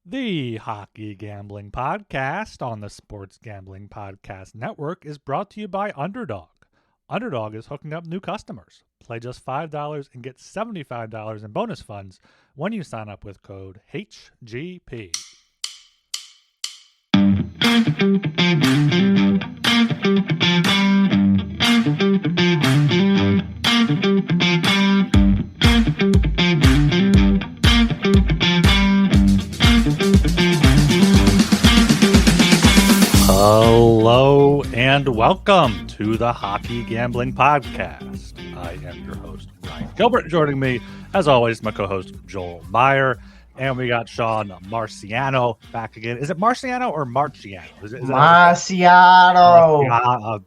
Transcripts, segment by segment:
The Hockey Gambling Podcast on the Sports Gambling Podcast Network is brought to you by Underdog. Underdog is hooking up new customers. Play just $5 and get $75 in bonus funds when you sign up with code HGP. Hello and welcome to the Hockey Gambling Podcast. I am your host, Ryan Gilbert. Joining me, as always, my co-host, Joel Meyer. And we got Sean Marciano back again. Is it Marciano or Marciano? Marciano.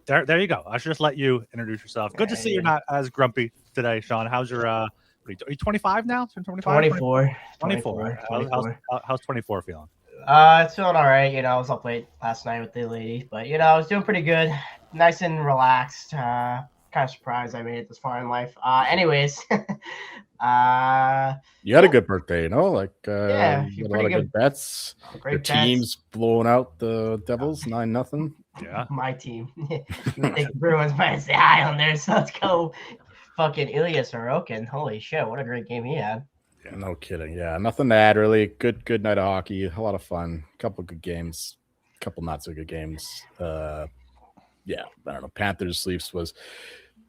There you go. I should just let you introduce yourself. Good to see you're not as grumpy today, Sean. How's your are you 25 now? 24. 24. How's 24 feeling? It's feeling all right. I was up late last night with the lady, but I was doing pretty good. Nice and relaxed. Kind of surprised I made it this far in life. Anyways, you had a good birthday, yeah, you had a lot of good bets. Your team's blowing out the Devils 9-0. Yeah, my team. You would think the Bruins might say Islanders. So let's go. Fucking Ilya Sorokin. Holy shit, what a great game he had. Yeah, no kidding. Yeah, nothing to add really. Good night of hockey. A lot of fun. Couple good games. Couple not so good games. Yeah, I don't know. Panthers Leafs was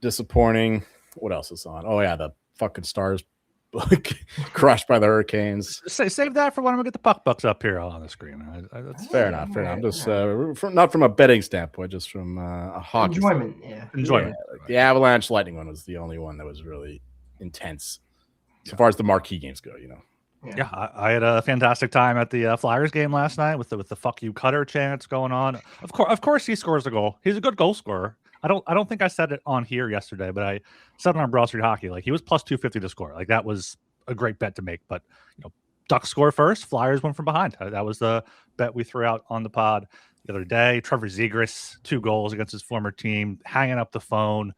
disappointing. What else is on? Oh yeah, the fucking Stars crushed by the Hurricanes. Save that for when we get the puck bucks up here on the screen. That's fair enough. I'm just not from a betting standpoint, just from a hockey enjoyment. Enjoyment. The Avalanche Lightning one was the only one that was really intense. So far as the marquee games go, Yeah, I had a fantastic time at the Flyers game last night with the "fuck you Cutter" chants going on. Of course, he scores a goal. He's a good goal scorer. I don't think I said it on here yesterday, but I said it on Broad Street Hockey. Like, he was plus 250 to score. Like, that was a great bet to make. But Ducks score first, Flyers win from behind. That was the bet we threw out on the pod the other day. Trevor Zegras, 2 goals against his former team, hanging up the phone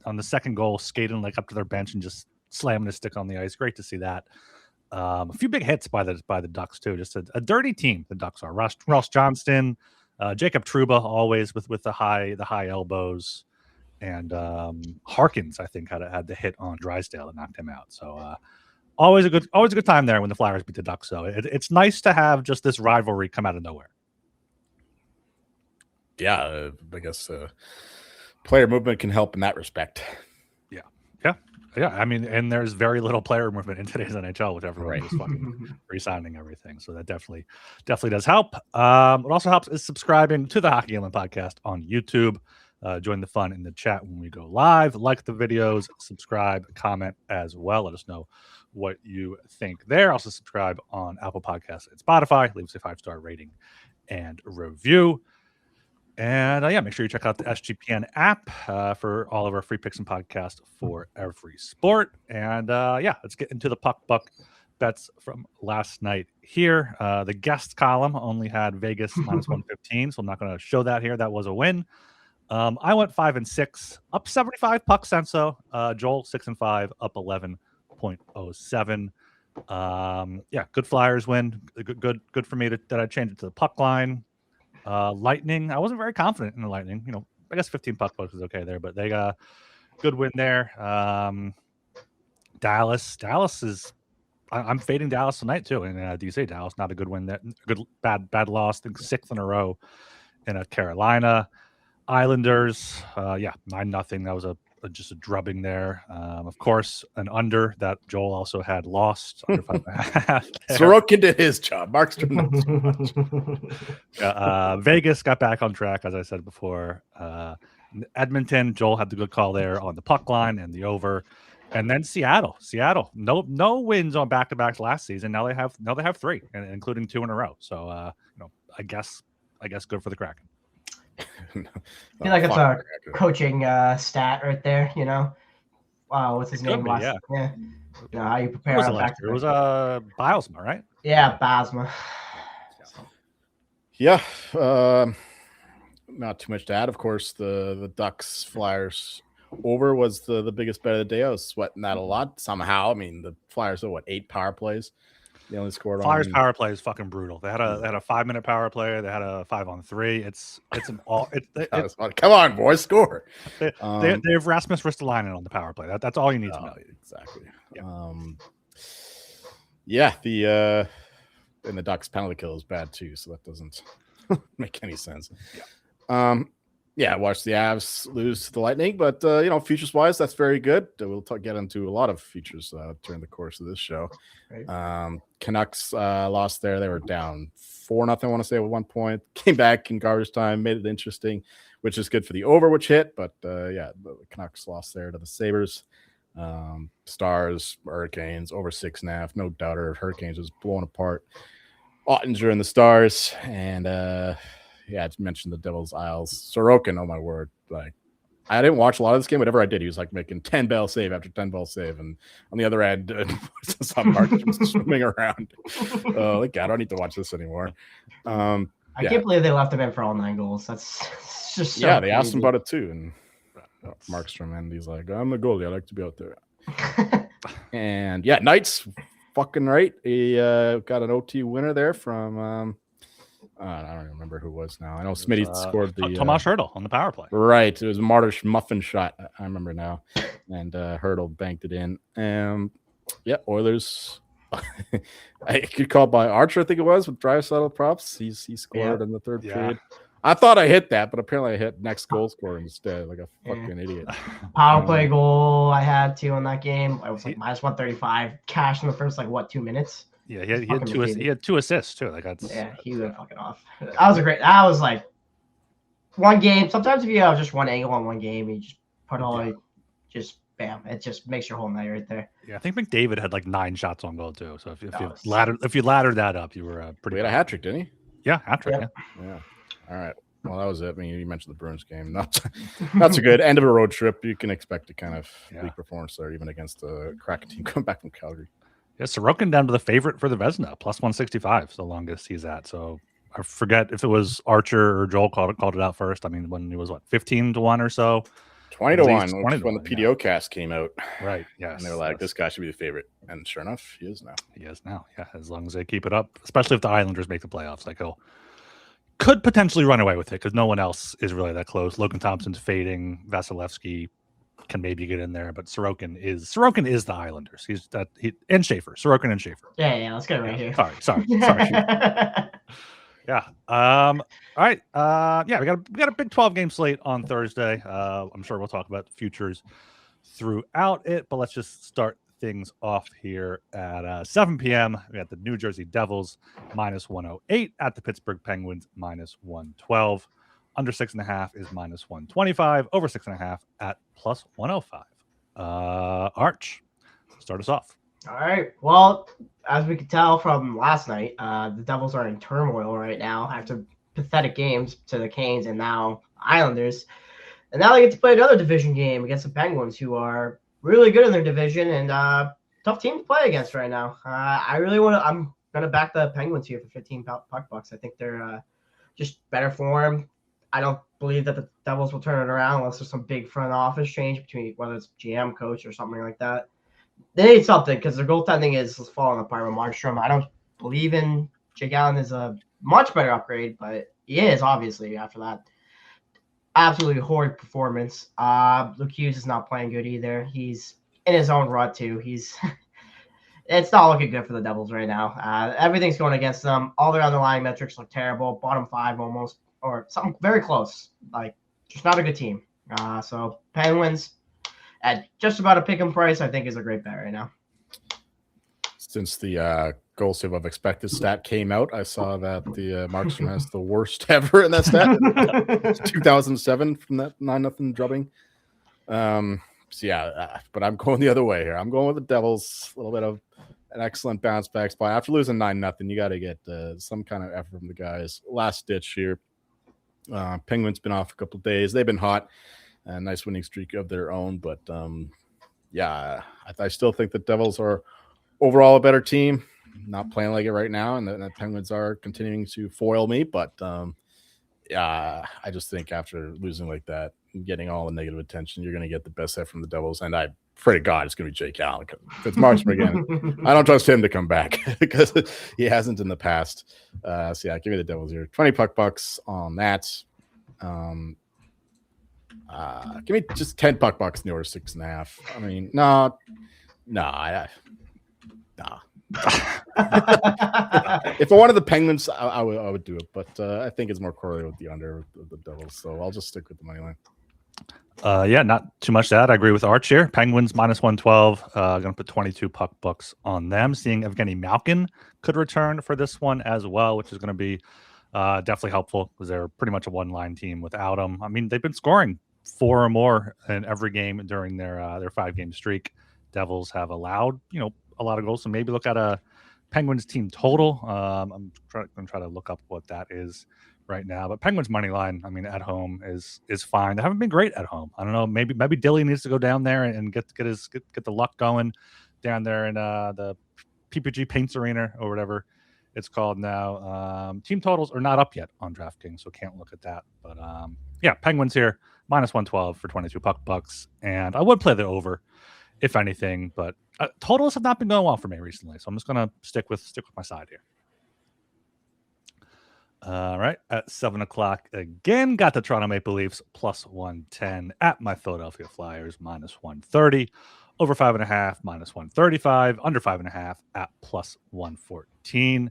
on the second goal, skating up to their bench and just slamming his stick on the ice. Great to see that. A few big hits by the Ducks too. Just a dirty team. The Ducks are Ross Johnston, Jacob Trouba always with the high elbows, and Harkins I think had the hit on Drysdale that knocked him out. So always a good time there when the Flyers beat the Ducks. So it's nice to have just this rivalry come out of nowhere. Yeah, I guess player movement can help in that respect. Yeah, I mean, and there's very little player movement in today's NHL with everyone just fucking re-signing everything. So that definitely does help. What also helps is subscribing to the Hockey Gambling Podcast on YouTube. Join the fun in the chat when we go live. Like the videos, subscribe, comment as well. Let us know what you think there. Also subscribe on Apple Podcasts and Spotify. Leave us a 5-star rating and review. And make sure you check out the SGPN app for all of our free picks and podcasts for every sport. And let's get into the puck buck bets from last night here. The guest column only had Vegas minus 115, so I'm not going to show that here. That was a win. I went 5-6, up 75 puck senso. Joel 6-5, up 11.07. Good Flyers win. Good for me that I changed it to the puck line. Lightning, I wasn't very confident in the Lightning. I guess 15 puck bucks is okay there, but they got a good win there. Dallas is, I'm fading Dallas tonight too. And DC, Dallas, not a good win. That bad loss. I think 6th in a row in Carolina. Islanders, 9-0. That was just a drubbing there. Of course, an under that Joel also had lost. Under 5.5. Sorokin did his job. Markstrom Vegas got back on track, as I said before. Edmonton, Joel had the good call there on the puck line and the over. And then Seattle, no wins on back-to-backs last season. Now they have 3, including 2 in a row. So I guess good for the Kraken. I feel like it's a coaching stat right there, Wow, what's his name? Yeah. How you prepare? What was it last year? It was Bilesma, right? Yeah, Basma. Yeah, not too much to add. Of course, the Ducks Flyers over was the biggest bet of the day. I was sweating that a lot somehow. I mean, the Flyers have 8 power plays. They only scored Flyers on power play is fucking brutal. They had a 5-minute power play. They had a 5-on-3. It's an all. Come on, boys, score. They have Rasmus Ristolainen on the power play. That's all you need to know. Exactly. Yeah. And the Ducks penalty kill is bad too, so that doesn't make any sense. Yeah. Watch the Avs lose to the Lightning, but futures wise, that's very good. We'll get into a lot of futures during the course of this show. Right. Canucks lost there. They were down 4-0, I want to say, at one point. Came back in garbage time, made it interesting, which is good for the over, which hit. But the Canucks lost there to the Sabres. Stars, Hurricanes, over 6.5. No doubter. Hurricanes was blown apart. Ottinger and the Stars. And I mentioned the Devil's Isles. Sorokin, oh my word. Like, I didn't watch a lot of this game. Whatever I did, he was like making 10-bell save after 10-bell save. And on the other end, some Mark was swimming around. Oh, like, I don't need to watch this anymore. I can't believe they left him in for all 9 goals. That's just so they asked him about it too. And Markstrom, and he's like, I'm the goalie. I like to be out there. And Knights, fucking right. He got an OT winner there from I don't even remember who it was now. I know Smitty scored the Tomas Hertl on the power play. Right. It was a Martyrs muffin shot. I remember now. And Hertl banked it in. Oilers. I could call by Archer, I think it was, with Draisaitl props. He scored in the third period. I thought I hit that, but apparently I hit next goal scorer instead, like a fucking idiot. Power play goal I had too in that game. I was like minus 135. Cash in the first 2 minutes. Yeah, he had 2 assists too. He went fucking off. That was like one game. Sometimes if you have just one angle on one game, you just put bam, it just makes your whole night right there. Yeah, I think McDavid had 9 shots on goal too. So if you laddered that up, you were pretty. He had a hat trick, didn't he? Yeah, hat trick. Yeah. All right. Well, that was it. I mean, you mentioned the Bruins game. Not so good. End of a road trip. You can expect a kind of weak performance there, even against the Kraken team coming back from Calgary. Yeah, Sorokin down to the favorite for the Vezina, plus 165 is the longest he's at. So I forget if it was Archer or Joel called it out first. I mean, when he was 15-1 or so. 20-1 when the PDO cast came out. Right. Yes. And they were like, this guy should be the favorite. And sure enough, he is now. He is now. Yeah. As long as they keep it up, especially if the Islanders make the playoffs, he'll could potentially run away with it because no one else is really that close. Logan Thompson's fading. Vasilevsky can maybe get in there, but Sorokin is the Islanders. And Schaefer. Sorokin and Schaefer. Yeah, let's get it right here. Sorry. Yeah. All right. We got a big 12-game slate on Thursday. I'm sure we'll talk about futures throughout it, but let's just start things off here at 7 p.m. We got the New Jersey Devils minus 108 at the Pittsburgh Penguins minus 112. Under 6.5 is minus 125. Over 6.5 at plus 105. Arch, start us off. All right. Well, as we could tell from last night, the Devils are in turmoil right now after pathetic games to the Canes and now Islanders. And now they get to play another division game against the Penguins, who are really good in their division and tough team to play against right now. I'm going to back the Penguins here for 15 puck bucks. I think they're just better form. I don't believe that the Devils will turn it around unless there's some big front office change between whether it's GM, coach, or something like that. They need something because their goaltending is falling apart with Markstrom. I don't believe in Jake Allen is a much better upgrade, but he is obviously after that absolutely horrid performance. Luke Hughes is not playing good either. He's in his own rut too. It's not looking good for the Devils right now. Everything's going against them. All their underlying metrics look terrible. Bottom 5 almost, or something very close. Just not a good team. So Penguins at just about a pick 'em price, I think is a great bet right now. Since the goal save of expected stat came out, I saw that the Markstrom has the worst ever in that stat. 2007 from that 9-0 drubbing. But I'm going the other way here. I'm going with the Devils. A little bit of an excellent bounce back spot. After losing 9-0, you got to get some kind of effort from the guys. Last ditch here. Penguins been off a couple of days. They've been hot. A nice winning streak of their own. But, I still think the Devils are overall a better team. Not playing like it right now, and the Penguins are continuing to foil me. But, I just think after losing like that, getting all the negative attention, you're going to get the best set from the Devils. And I afraid of God it's going to be Jake Allen. If it's Marchman again, I don't trust him to come back because he hasn't in the past. So yeah, give me the Devils here. 20 puck-bucks on that. Give me just 10 puck-bucks in the order 6.5. I mean, no. If I wanted the Penguins, I would do it, but I think it's more correlated with the under of the Devils, so I'll just stick with the money line. Yeah, not too much to add. I agree with Arch here. Penguins minus 112. Going to put 22 puck-bucks on them. Seeing Evgeny Malkin could return for this one as well, which is going to be definitely helpful because they're pretty much a one-line team without him. I mean, they've been scoring 4 or more in every game during their 5-game streak. Devils have allowed, a lot of goals. So maybe look at a Penguins team total. I'm going to try to look up what that is right now. But Penguins money line, I mean, at home is fine. They haven't been great at home. I don't know. Maybe Dilly needs to go down there and get the luck going down there in the PPG Paints Arena or whatever it's called now. Team totals are not up yet on DraftKings, so can't look at that. But yeah, Penguins here minus 112 for 22 puck-bucks, and I would play the over if anything, but totals have not been going well for me recently, so I'm just gonna stick with my side here. All right, at 7:00 again, got the Toronto Maple Leafs plus 110 at my Philadelphia Flyers minus 130, over 5.5 minus 135, under 5.5 at plus 114.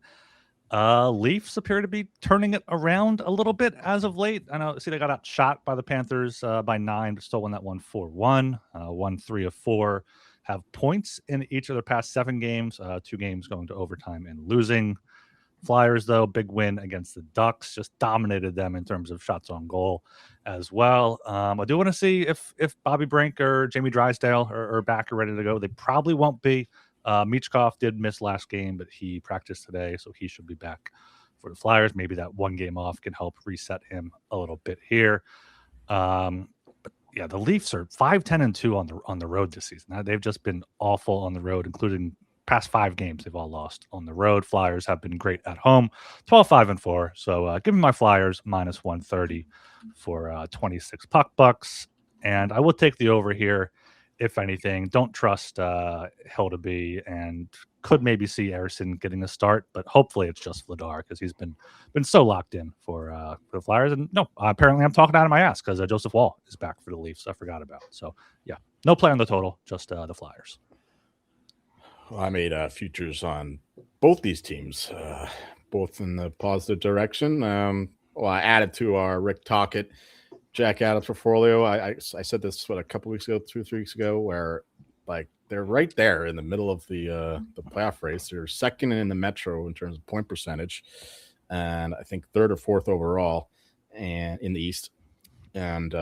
Leafs appear to be turning it around a little bit as of late. I know, they got outshot by the Panthers by 9, but still won that one 4-1. Won 3 of 4. Have points in each of their past 7 games. 2 games going to overtime and losing. Flyers, though, big win against the Ducks. Just dominated them in terms of shots on goal as well. I do want to see if Bobby Brink or Jamie Drysdale are back or ready to go. They probably won't be. Michkov did miss last game, but he practiced today, so he should be back for the Flyers. Maybe that 1 game off can help reset him a little bit here. But yeah, the Leafs are 5-10-2 on the road this season. Now, they've just been awful on the road, including past 5 games they've all lost on the road. Flyers have been great at home, 12-5-4. So give me my Flyers minus 130 for 26 puck-bucks, and I will take the over here. If anything, don't trust Hildeby, and could maybe see Ersson getting a start, but hopefully it's just Vladar because he's been so locked in for the Flyers. And no, apparently I'm talking out of my ass because Joseph Wall is back for the Leafs. I forgot about. So yeah, no play on the total, just the Flyers. Well, I made futures on both these teams, both in the positive direction. Well, I added to our Rick Tocchet Jack Adams portfolio. I said this a couple weeks ago, 2 or 3 weeks ago, where like they're right there in the middle of the playoff race. They're second in the Metro in terms of point percentage, and I think 3rd or 4th overall, and in the East. And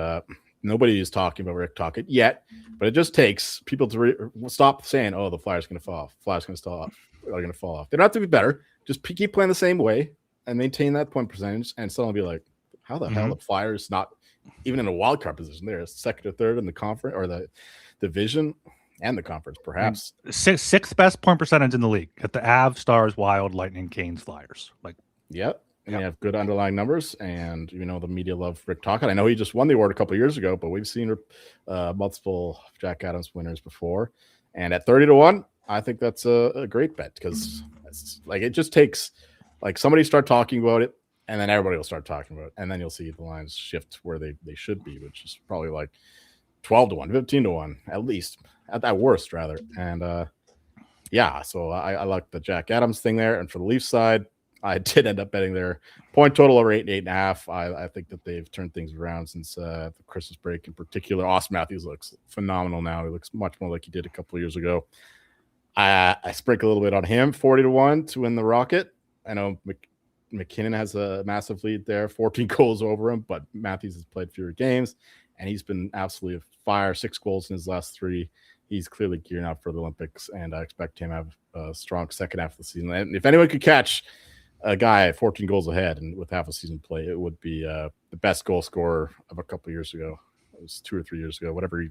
nobody is talking about Rick Tocchet yet, but it just takes people to stop saying, "Oh, the Flyers are going to fall off. Flyers are going to fall off." They don't have to be better. Just keep playing the same way and maintain that point percentage, and someone will be like, "How the hell the Flyers not even in a wild card position? They're 2nd or 3rd in the conference or the division and the conference, perhaps." 6th best point percentage in the league at the Avs, Stars, Wild, Lightning, Canes, Flyers. Yep. And they have good underlying numbers, and the media love Rick Tocchet. I know he just won the award a couple of years ago, but we've seen multiple Jack Adams winners before. And at 30-1, I think that's a great bet because it just takes somebody start talking about it, and then everybody will start talking about it, and then you'll see the lines shift where they should be, which is probably 12-1, 15-1 at least, at worst rather. And yeah, so I like the Jack Adams thing there. And for the Leafs side, I did end up betting their point total over 8.5. I think that they've turned things around since the Christmas break in particular. Austin Matthews looks phenomenal now. He looks much more like he did a couple of years ago. I sprinkle a little bit on him, 40-1 to win the Rocket. I know McKinnon has a massive lead there, 14 goals over him, but Matthews has played fewer games, and he's been absolutely a fire, 6 goals in his last 3. He's clearly gearing up for the Olympics, and I expect him to have a strong second half of the season. And if anyone could catch a guy at 14 goals ahead and with half a season play, it would be the best goal scorer of a couple of years ago. It was 2 or 3 years ago, whatever. He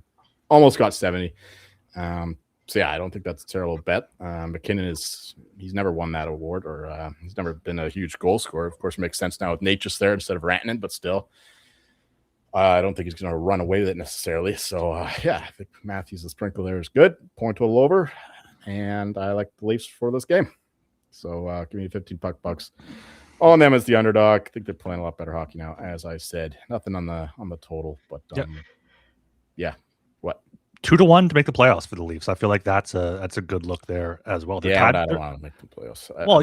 almost got 70. So yeah, I don't think that's a terrible bet. McKinnon he's never won that award, or he's never been a huge goal scorer. Of course, it makes sense now with Nate just there instead of Rantanen, but still. I don't think he's going to run away with it necessarily. So, yeah, I think Matthews' the sprinkle there is good. Point total over. And I like the Leafs for this game. So, give me 15 bucks. On them as the underdog. I think they're playing a lot better hockey now, as I said. Nothing on the total, but yeah. What? 2-1 to make the playoffs for the Leafs. I feel like that's a good look there as well. But I don't want to make the playoffs. Well,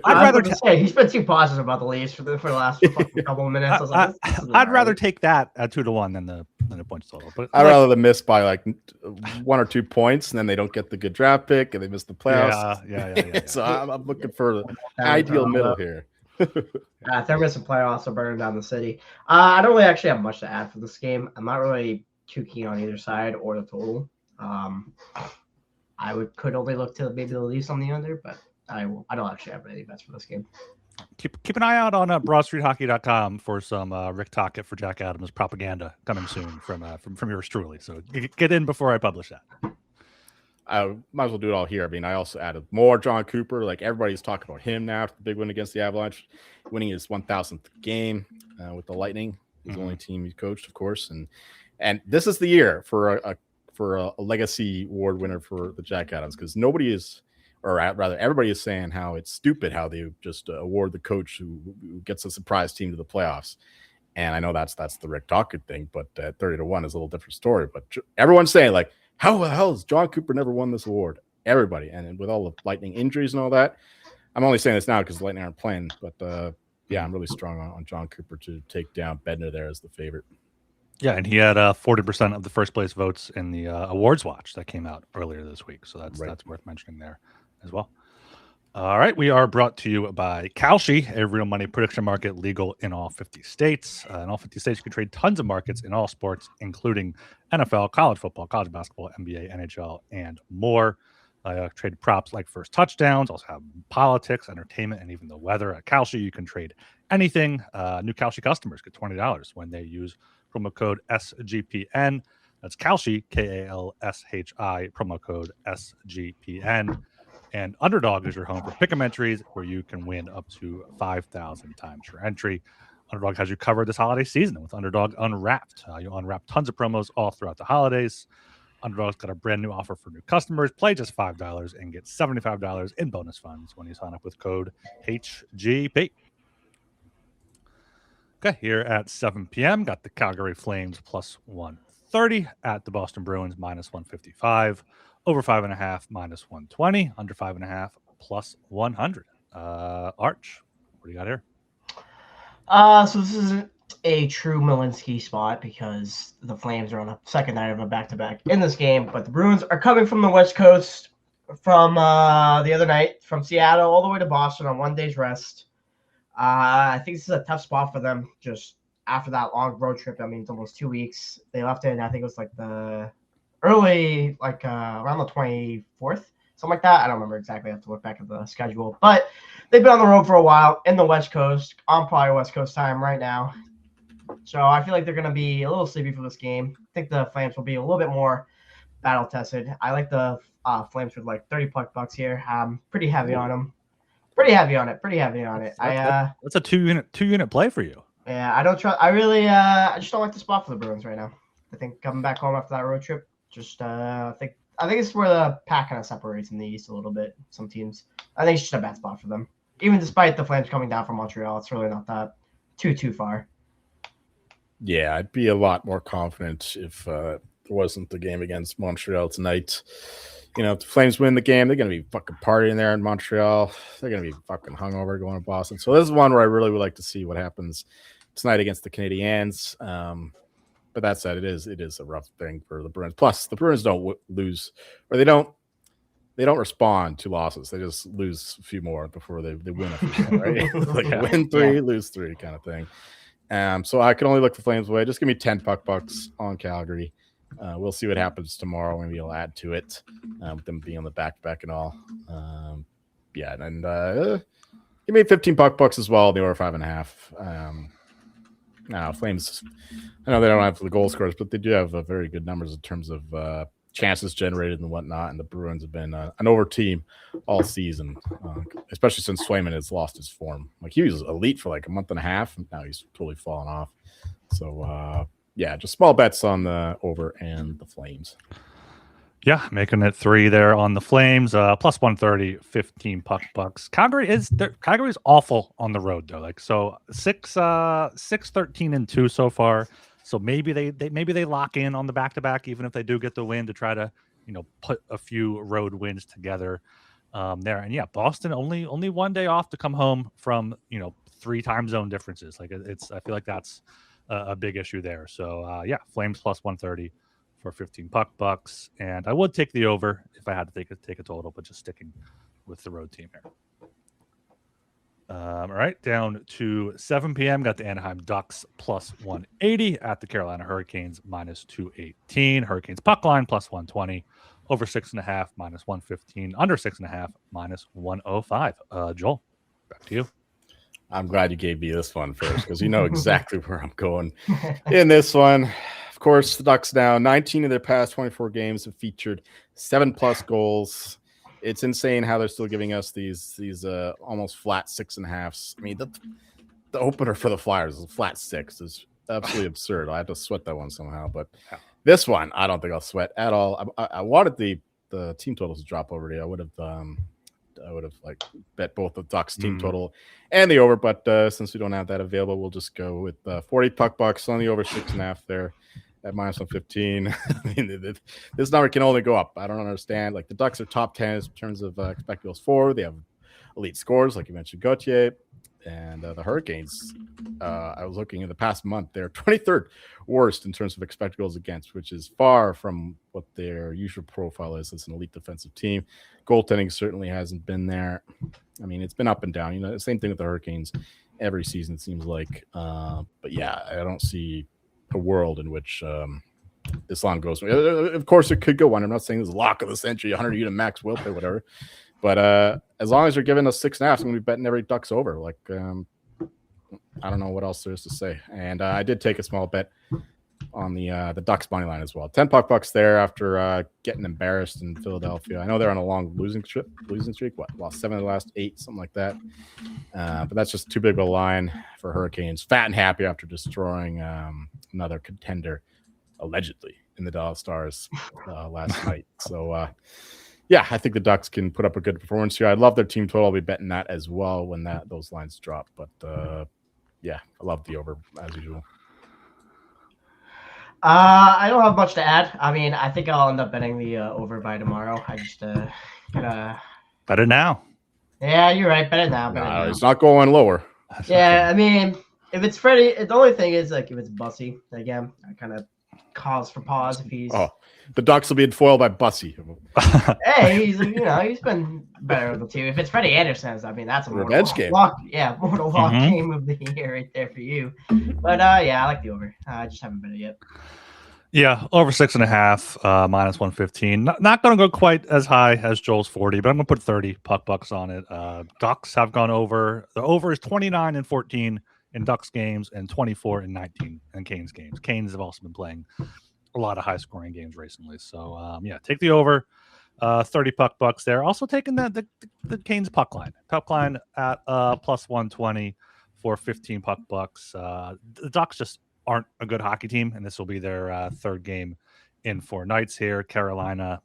I'd rather say he's been too positive about the Leafs for the last couple of minutes. I was like, I'd rather take that at 2-1 than the points total. But I'd rather them miss by like 1 or 2 points, and then they don't get the good draft pick, and they miss the playoffs. Yeah. So I'm looking for the ideal middle here. If they're missing playoffs, they're burning down the city. I don't really actually have much to add for this game. I'm not really too keen on either side or the total. I could only look to maybe the Leafs on the under, but I don't actually have any bets for this game. Keep an eye out on BroadStreetHockey.com for some Rick Tocchet for Jack Adams propaganda coming soon from yours truly. So get in before I publish that. I might as well do it all here. I mean, I also added more John Cooper. Like everybody's talking about him now after the big win against the Avalanche, winning his 1,000th game with the Lightning, his only team he coached, of course. And this is the year for a legacy award winner for the Jack Adams, because nobody is, or rather everybody is saying how it's stupid how they just award the coach who gets a surprise team to the playoffs. And I know that's the Rick Tocchet thing, but 30-1 is a little different story. But everyone's saying like, how the hell has John Cooper never won this award? Everybody. And with all the Lightning injuries and all that, I'm only saying this now because the Lightning aren't playing. But yeah, I'm really strong on John Cooper to take down Bednar there as the favorite. Yeah, and he had 40% of the first place votes in the awards watch that came out earlier this week. So that's worth mentioning there as well. All right, we are brought to you by Kalshi, a real money prediction market legal in all 50 states. In all 50 states, you can trade tons of markets in all sports, including NFL, college football, college basketball, NBA, NHL, and more. Trade props like first touchdowns, also have politics, entertainment, and even the weather. At Kalshi, you can trade anything. New Kalshi customers get $20 when they use promo code SGPN. That's Kalshi, Kalshi, promo code SGPN. And Underdog is your home for pick'em entries where you can win up to 5,000 times your entry. Underdog has you covered this holiday season with Underdog Unwrapped. You'll unwrap tons of promos all throughout the holidays. Underdog's got a brand new offer for new customers. Play just $5 and get $75 in bonus funds when you sign up with code HGP. Okay, here at 7 p.m., got the Calgary Flames plus 130 at the Boston Bruins minus 155. Over 5.5 minus 120, under 5.5 plus 100. Arch, what do you got here? So this isn't a true Malinsky spot because the Flames are on a second night of a back-to-back in this game, but the Bruins are coming from the West Coast from the other night, from Seattle all the way to Boston on 1 day's rest. I think this is a tough spot for them just after that long road trip. I mean, it's almost 2 weeks. They left it, I think it was like the early, around the 24th, something like that. I don't remember exactly. I have to look back at the schedule. But they've been on the road for a while in the West Coast, on probably West Coast time right now. So I feel like they're going to be a little sleepy for this game. I think the Flames will be a little bit more battle-tested. I like the Flames with like 30 bucks here. I'm pretty heavy on them. Pretty heavy on it. That's a two-unit play for you. Yeah, I don't trust. I just don't like the spot for the Bruins right now. I think coming back home after that road trip, I think it's where the pack kind of separates in the East a little bit. Some teams, I think it's just a bad spot for them. Even despite the Flames coming down from Montreal, it's really not that too far. Yeah, I'd be a lot more confident if there wasn't the game against Montreal tonight. You know, if the Flames win the game, they're going to be fucking partying there in Montreal. They're going to be fucking hungover going to Boston. So this is one where I really would like to see what happens tonight against the Canadiens. But that said, it is a rough thing for the Bruins. Plus, the Bruins don't lose, or they don't respond to losses. They just lose a few more before they win a few more, right? Like win 3, lose 3 kind of thing. So I can only look the Flames away. Just give me 10 bucks on Calgary. We'll see what happens tomorrow. Maybe I'll add to it with them being on the back and all. Give me 15 bucks as well. The over 5.5. Now, Flames, I know they don't have the goal scorers, but they do have very good numbers in terms of chances generated and whatnot. And the Bruins have been an over team all season, especially since Swayman has lost his form. Like he was elite for like a month and a half, and now he's totally fallen off. So yeah, just small bets on the over and the Flames. Yeah, making it 3 there on the Flames. Plus 130, 15 bucks. Calgary's awful on the road though. Like so 6-13-2 so far. So maybe they lock in on the back-to-back, even if they do get the win, to try to put a few road wins together there. And yeah, Boston only 1 day off to come home from 3 time zone differences. Like I feel like that's a big issue there. So yeah, Flames plus 130 for 15 bucks, and I would take the over if I had to take a total, but just sticking with the road team here. All right, down to 7 p.m. Got the Anaheim Ducks plus 180 at the Carolina Hurricanes minus 218. Hurricanes puck line plus 120. Over 6.5 minus 115. Under 6.5 minus 105. Joel, back to you. I'm glad you gave me this one first because you know exactly where I'm going in this one. Of course, the Ducks now 19 of their past 24 games have featured 7+ goals. It's insane how they're still giving us these almost flat 6.5s. I mean, the opener for the Flyers is a flat 6. It's absolutely absurd. I have to sweat that one somehow, but this one I don't think I'll sweat at all. I wanted the team totals to drop already. I would have like bet both the Ducks team total and the over, but since we don't have that available, we'll just go with 40 bucks on the over 6.5 there at minus 115. I mean, this number can only go up. I don't understand. Like the Ducks are top 10 in terms of expected goals for. They have elite scores, like you mentioned, Gauthier. And the Hurricanes, I was looking in the past month, they're 23rd worst in terms of expected goals against, which is far from what their usual profile is as an elite defensive team. Goaltending certainly hasn't been there. I mean, it's been up and down. The same thing with the Hurricanes every season, it seems like. But yeah, I don't see a world in which this line goes. Of course, it could go on. I'm not saying this is lock of the century, 100 unit max will play, whatever. But as long as you're giving us 6.5, I'm going to be betting every Ducks over. Like, I don't know what else there is to say. And I did take a small bet on the Ducks money line as well. 10 bucks there after getting embarrassed in Philadelphia. I know they're on a long losing streak. Lost 7 of the last 8, something like that. But that's just too big of a line for Hurricanes. Fat and happy after destroying another contender, allegedly, in the Dallas Stars last night. So, yeah, I think the Ducks can put up a good performance here. I love their team total. I'll be betting that as well when those lines drop. But, yeah, I love the over as usual. I don't have much to add. I mean, I think I'll end up betting the over by tomorrow. I just gotta bet it now. Yeah, you're right. Bet it now. It's not going lower. Yeah, I mean, if it's Freddie, the only thing is like if it's Bussy again, I kind of cause for pause if he's. Oh, the Ducks will be foiled by Bussy. Hey, he's been better with the team. If it's Freddie Anderson, I mean that's a revenge game. Mortal lock game of the year right there for you. But yeah, I like the over. I just haven't bet it yet. Yeah, over 6.5, minus 115. Not going to go quite as high as Joel's 40, but I'm going to put 30 bucks on it. Ducks have gone over. The over is 29-14 in Ducks games and 24-19 in Canes games. Canes have also been playing a lot of high-scoring games recently. So, yeah, take the over. 30 bucks there. Also taking the Canes puck line. Puck line at plus 120 for 15 bucks. The Ducks just aren't a good hockey team, and this will be their third game in 4 nights here. Carolina,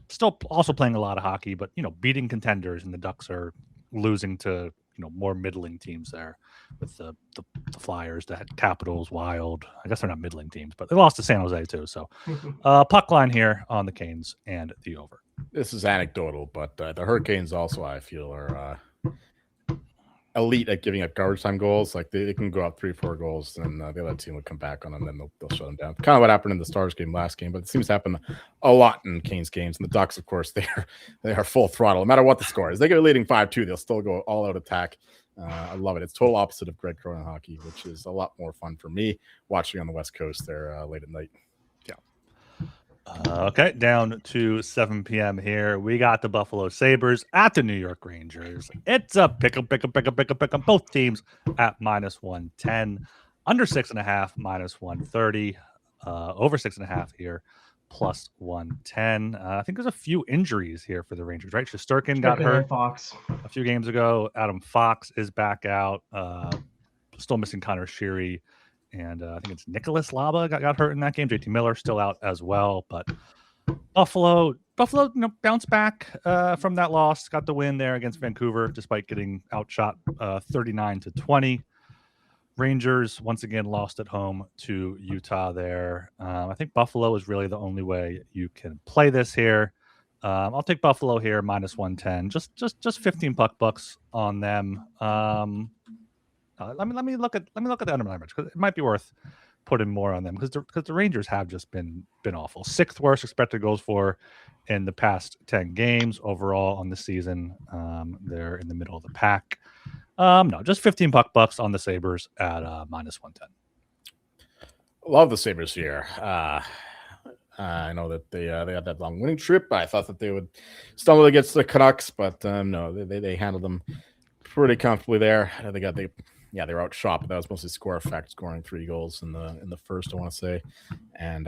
still also playing a lot of hockey, but beating contenders, and the Ducks are losing to more middling teams there with the Flyers, the Capitals, Wild. I guess they're not middling teams, but they lost to San Jose too. So puck line here on the Canes and the over. This is anecdotal, but the Hurricanes also, I feel, are elite at giving up garbage time goals. Like they can go up 3-4 goals, and the other team will come back on them, and then they'll shut them down. Kind of what happened in the Stars game last game, but it seems to happen a lot in Canes games. And the Ducks, of course, they are full throttle. No matter what the score is, they get leading 5-2, they'll still go all out attack. I love it. It's total opposite of Greg Cronin hockey, which is a lot more fun for me watching on the West Coast there late at night. Okay, down to 7 p.m. here. We got the Buffalo Sabres at the New York Rangers. It's a pick 'em. Both teams at minus 110. Under 6.5, minus 130. Over 6.5 here, plus 110. I think there's a few injuries here for the Rangers, right? Shesterkin got hurt Fox a few games ago. Adam Fox is back out. Still missing Connor Sheary. And I think it's Nicholas Laba got hurt in that game. JT Miller still out as well. But Buffalo bounced back from that loss. Got the win there against Vancouver, despite getting outshot 39-20. Rangers once again lost at home to Utah there. I think Buffalo is really the only way you can play this here. I'll take Buffalo here minus 110. Just 15 bucks on them. Let me look at the underlying because it might be worth putting more on them because the Rangers have just been awful. 6th worst expected goals for in the past 10 games overall on the season. They're in the middle of the pack. No, just 15 bucks on the Sabres at minus 110. Love the Sabres here. I know that they had that long winning trip. I thought that they would stumble against the Canucks, but no, they handled them pretty comfortably there. They were outshot, but that was mostly score effect, scoring 3 goals in the first, I want to say. And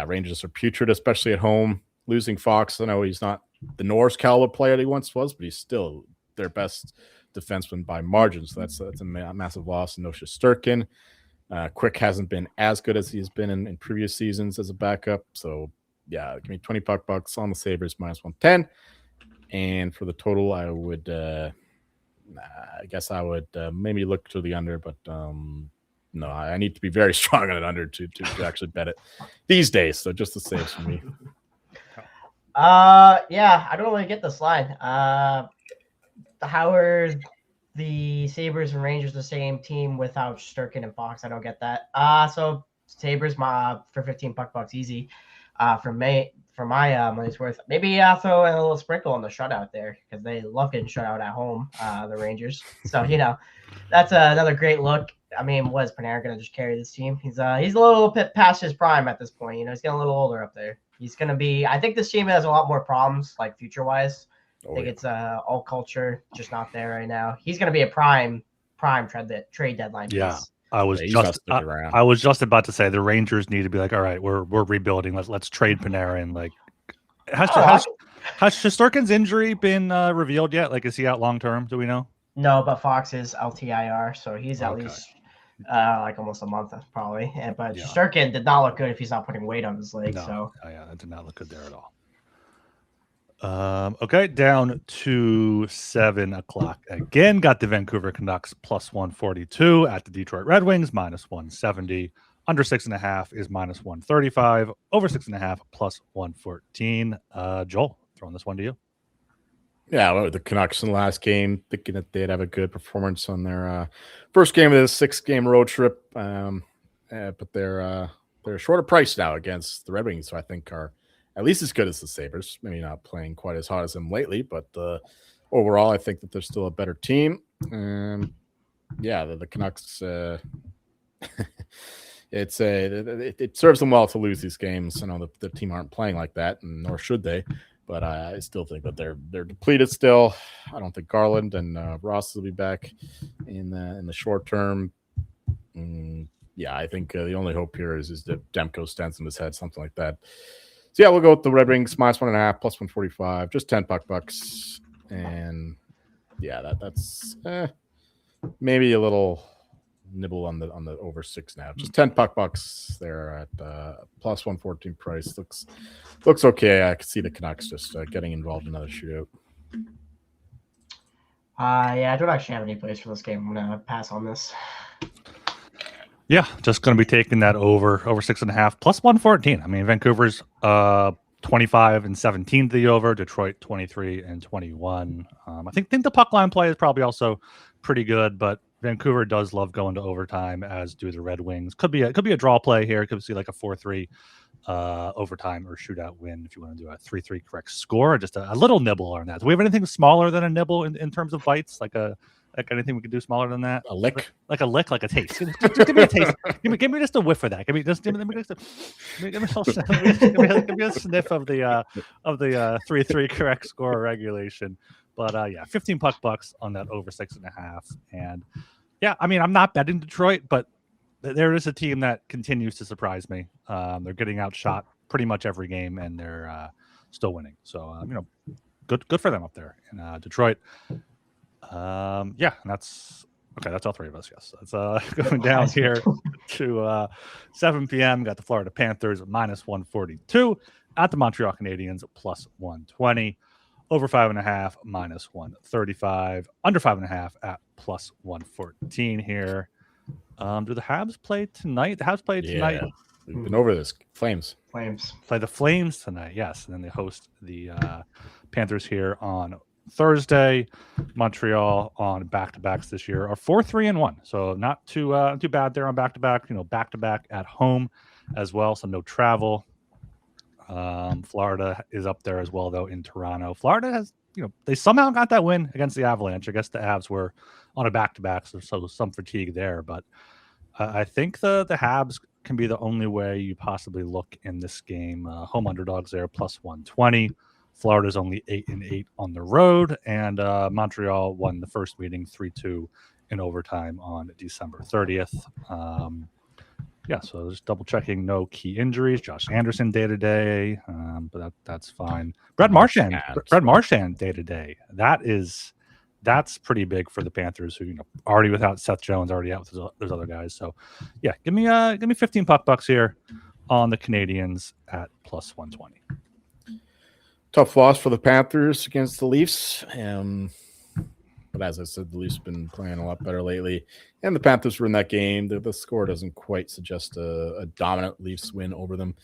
Rangers are putrid, especially at home. Losing Fox, I know he's not the Norris caliber player that he once was, but he's still their best defenseman by margin. So that's a massive loss. And no Shesterkin. Quick hasn't been as good as he's been in previous seasons as a backup. So yeah, give me 20 bucks on the Sabres minus 110. And for the total, I would maybe look to the under, but no, I need to be very strong on an under to actually bet it these days. So just the saves for me. Yeah, I don't really get this line. How are the Sabres and Rangers the same team without Shesterkin and Fox? I don't get that. So Sabres for 15 bucks easy. For my money's worth. Maybe throw in a little sprinkle on the shutout there because they love getting shut out at home, the Rangers. So that's another great look. I mean, was Panarin going to just carry this team? He's a little bit past his prime at this point. He's getting a little older up there. He's going to be. I think this team has a lot more problems, like future wise. I think it's all culture, just not there right now. He's going to be a prime trade deadline piece. Yeah. I was just about to say the Rangers need to be like, all right, we're rebuilding. Let's trade Panarin. Like, has Shesterkin's injury been revealed yet? Like, is he out long term? Do we know? No, but Fox is LTIR, so he's at least like almost a month probably. But Shesterkin did not look good if he's not putting weight on his leg. No. So that did not look good there at all. Okay, down to 7 o'clock. Again, got the Vancouver Canucks plus 142 at the Detroit Red Wings minus 170. Under 6.5 is minus 135. Over 6.5 plus 114. Joel, throwing this one to you. Yeah, the Canucks in the last game, thinking that they'd have a good performance on their first game of this 6-game road trip, but they're short of price now against the Red Wings, so I think are at least as good as the Sabres. Maybe not playing quite as hard as them lately, but overall, I think that they're still a better team. The Canucks, it serves them well to lose these games. I know the team aren't playing like that, and nor should they. But I still think that they're depleted still. I don't think Garland and Ross will be back in the short term. I think the only hope here is that Demko stands on his head, something like that. So, we'll go with the Red Wings, minus 1.5, plus 145, just 10 bucks. And, that's maybe a little nibble on the over 6.5. Just 10 bucks there at plus 114 price. Looks okay. I can see the Canucks just getting involved in another shootout. I don't actually have any plays for this game. I'm going to pass on this. Yeah, just going to be taking that over 6.5 plus 114. I mean, Vancouver's 25 and 17 to the over. Detroit 23 and 21. I think the puck line play is probably also pretty good, but Vancouver does love going to overtime, as do the Red Wings. Could be a draw play here. Could see like a 4-3 overtime or shootout win if you want to do a 3-3 correct score. Just a little nibble on that. Do we have anything smaller than a nibble in terms of bites? Like anything we could do smaller than that? A lick, like a taste. Just give me a taste. Give me just a whiff of that. Give me a sniff of the 3-3 correct score regulation. But 15 bucks on that over 6.5. And I mean, I'm not betting Detroit, but there is a team that continues to surprise me. They're getting outshot pretty much every game, and they're still winning. So good for them up there in Detroit. And that's okay. That's all three of us. Yes, that's going down here to 7 p.m. Got the Florida Panthers -142 at the Montreal Canadiens +120. Over 5.5 -135. Under 5.5 at +114 here. Do the Habs play tonight? The Habs play tonight. We've been over this. Flames play the Flames tonight. Yes, and then they host the Panthers here on Thursday. Montreal on back-to-backs this year are 4-3-1, so not too bad there on back-to-back. Back-to-back at home as well, so no travel. Florida is up there as well, though, in Toronto. Florida has, they somehow got that win against the Avalanche. I guess the Avs were on a back-to-back, so some fatigue there. But I think the Habs can be the only way you possibly look in this game. Home underdogs there, +120. Florida's only 8-8 on the road, and Montreal won the first meeting 3-2 in overtime on December 30th. So just double checking, no key injuries. Josh Anderson day to day, but that's fine. Brad Marchand day to day. That's pretty big for the Panthers, who already without Seth Jones, already out with those other guys. So yeah, give me 15 bucks here on the Canadiens at +120. Tough loss for the Panthers against the Leafs. But as I said, the Leafs have been playing a lot better lately. And the Panthers were in that game. The score doesn't quite suggest a dominant Leafs win over them.